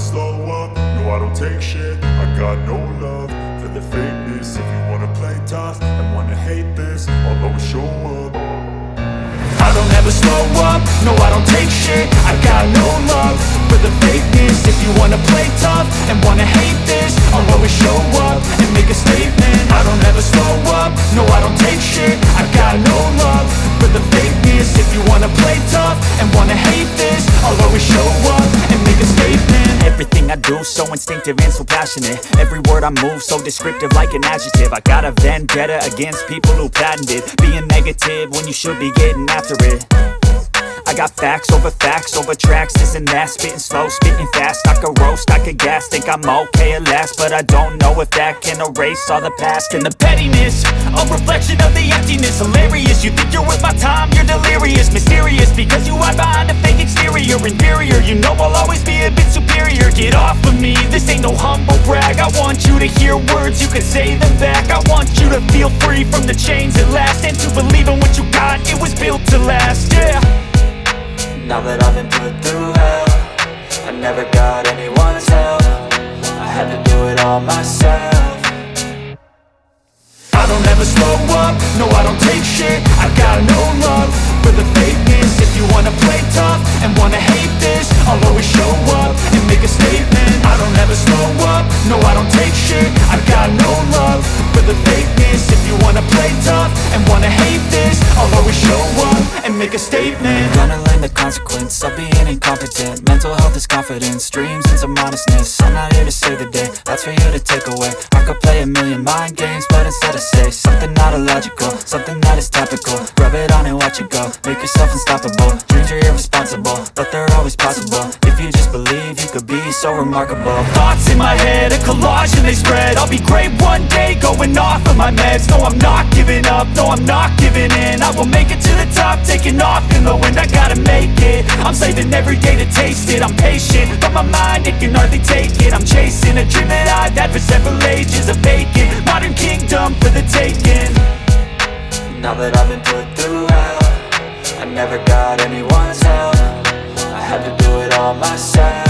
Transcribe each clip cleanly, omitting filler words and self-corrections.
slow up, no I don't take shit. I got no love for the fakeness. If you wanna play tough and wanna hate this, I'll always show up. I don't ever slow up, no I don't take shit. I got no love for the fakeness. If you wanna play tough and wanna hate this, I'll always show up and make a statement. I don't ever slow up, no I don't take shit. I got no love for the fakeness. If you wanna play tough and wanna hate this, I'll always show up and make a statement. Everything I do so instinctive and so passionate. Every word I move so descriptive like an adjective. I got a vendetta against people who patented being negative when you should be getting after it. I got facts over tracks, this and that. Spitting slow, spitting fast, I could roast, I could gas. Think I'm okay at last, but I don't know if that can erase all the past. And the pettiness, a reflection of the emptiness. Hilarious, you think you're worth my time, you're delirious. Mysterious, because you hide behind a fake exterior. Inferior, you know I'll always be a bit superior. Get off of me, this ain't no humble brag. I want you to hear words, you can say them back. I want you to feel free from the chains at last, and to believe in what you got, it was built to last, yeah. Now that I've been put through hell, I never got anyone's help. I had to do it all myself. I don't ever slow up, no I don't take shit. I got no love for the fakeness. If you wanna play tough and wanna hate this, I'll always show up and make a statement. I don't ever slow up, no I don't take shit. I got no love for the fakeness. If you wanna play tough and wanna hate this, I'll always show up and make a statement. Gonna learn the consequence of being incompetent. Mental health is confidence, dreams and some honestness. I'm not here to save the day, that's for you to take away. I could play a million mind games, but instead I say something not illogical, something that is topical. Rub it on and watch it go, make yourself unstoppable. Dreams are irresponsible, but they're always possible. If you just believe, you could be so remarkable. Thoughts in my head, a collage and they spread. I'll be great one day, going off of my meds. No, I'm not giving up, no, I'm not giving in. I will make it to the top, taking off in the wind. I gotta make it, I'm saving every day to taste it. I'm patient, but my mind, it can hardly take it. I'm chasing a dream that I've had for several ages. A vacant, modern kingdom for the taking. Now that I've been put through hell, I never got anyone's help. I had to do it all myself.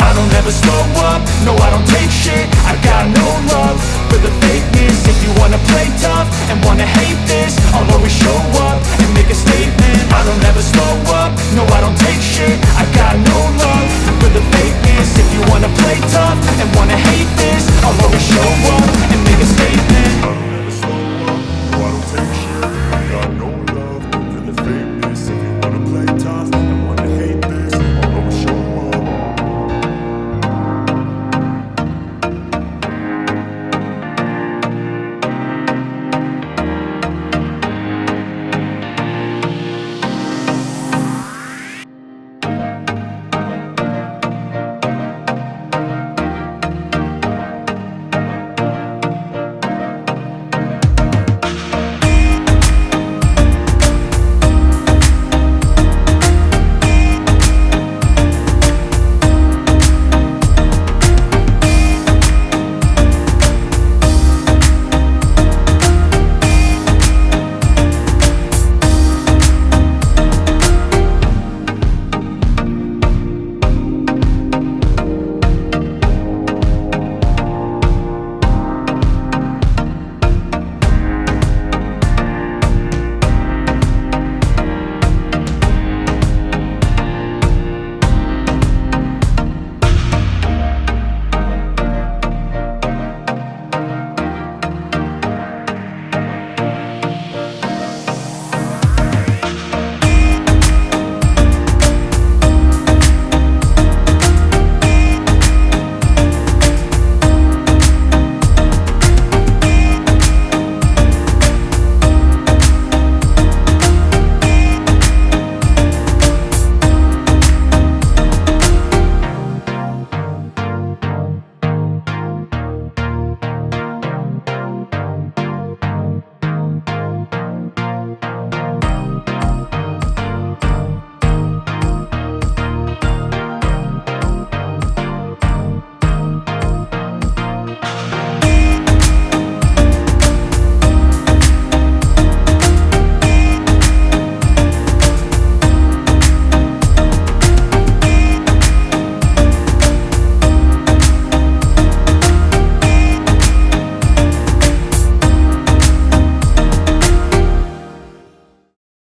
I don't ever slow up, no I don't take shit. I got no love for the fakeness. If you wanna play tough and wanna hate this, I'll always show up and make a statement. I don't ever slow up, no I don't take shit. I got